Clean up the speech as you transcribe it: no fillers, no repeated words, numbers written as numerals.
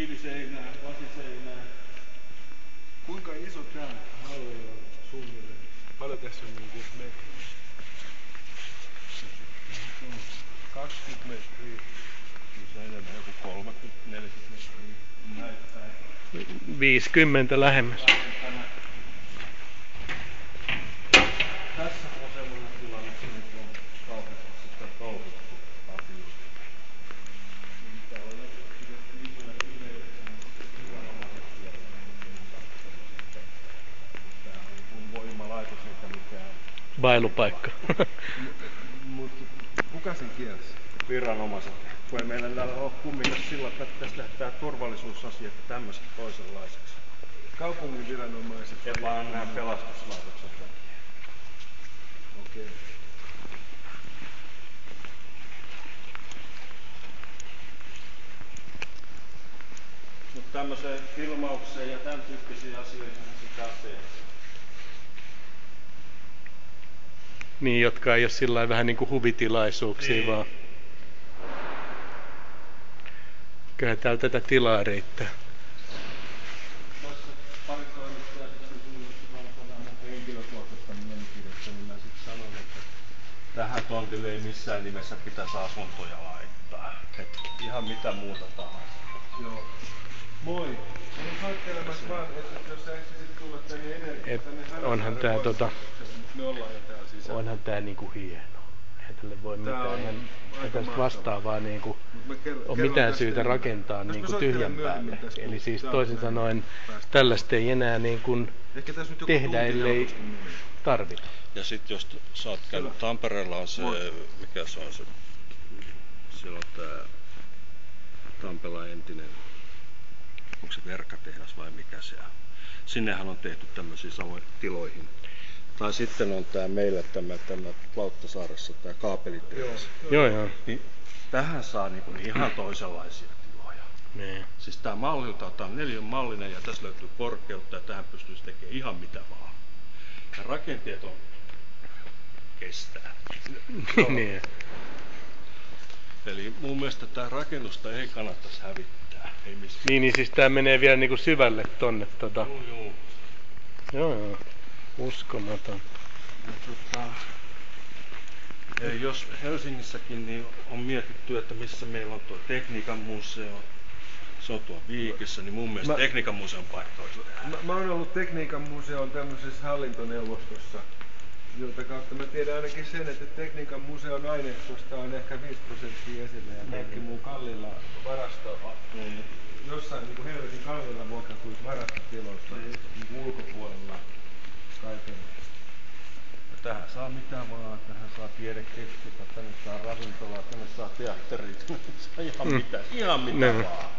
kiviseinää, lasiseinää. Kuinka iso tää halli on suunnilleen? Paljon tässä on niin kuin metriä? 20 metriä. Se on enemmän joku 30-40 metriä. Näyttää. 50 lähemmäs. Tässä on semmoinen tilanne, että on kauheasti sitä touhuttu asioita. Täällä on isoja yleisöjä, tää on kuin voimalaitos eikä mikään Bailupaikka. Mutta kuka sen kielsi? viranomaiset. Kun ei meillä täällä ole kumminkaan sillä, että pitäisi tehdä turvallisuusasiat ja tämmöiset toisenlaiseksi. Kaupungin viranomaiset? Ja vaan nämä pelastuslaitokset. Okei. Mutta tämmöiseen filmaukseen ja tämän tyyppisiin asioihin sitä tehdään. Niin, jotka ei ole sillä vähän niin kuin huvitilaisuuksia, niin. vaan kyllä täällä tätä tilaa riittää. Tuossa pari toimittajaa sitä kysyi, että on mun henkilökohtaista mielipidettä, niin mä sitten sanon, että tähän tontille ei missään nimessä pitäisi asuntoja laittaa. Et ihan mitä muuta tahansa. Joo. Moi. Olen soittelemassa vaan, että jos sä etsisit tulla tänne Onhan tää me ollaan jo täällä sisällä. onhan tää niinku hieno. Eihän tälle voi mitään. Eihän tästä vastaavaa niinku on mitään syytä rakentaa niinku tyhjän päälle. Eli siis toisin sanoen tällaista ei enää niinku tehdä, ellei tarvita. Ja sit jos sä oot käynyt Tampereella on se, mikä se on se, siellä on tää Tampelan entinen, onko se verkkatehdas vai mikä se on. Sinnehän on tehty tämmöisiä samoja tiloihin. Tai sitten on tää meillä tämä Lauttasaaressa tää kaapelitehdas. Joo. Niin tähän saa niinku ihan toisenlaisia tiloja. Niin. Siis tää mallilta on 4 mallinen ja tässä löytyy korkeutta ja tähän pystyisi tekemään ihan mitä vaan. Ja rakenteet on kestää. Niin. Eli mun mielestä tää rakennusta ei kannattaisi hävittää. Ei missään. Niin siis tää menee vielä niinku syvälle tonne Joo. Joo. Uskomaton. Ja jos Helsingissäkin niin on mietitty, että missä meillä on tuo tekniikan museo, se on tuo Viikissä, niin mun mielestä tekniikan museon paikka olisi täällä. Mä oon ollut tekniikan museon tämmöisessä hallintoneuvostossa, jota kautta mä tiedän ainakin sen, että tekniikan museon aineistosta on ehkä 5% esillä ja kaikki muu kallilla varasto jossain niin kuin Helvetin kallilla vuokratuissa varastotiloissa niin ulkopuolella kaiken. Ja tähän saa mitä vaan, tähän saa tiedekeskusta, tänne saa ravintolaa, tänne saa teatteria, tänne saa ihan mitä vaan.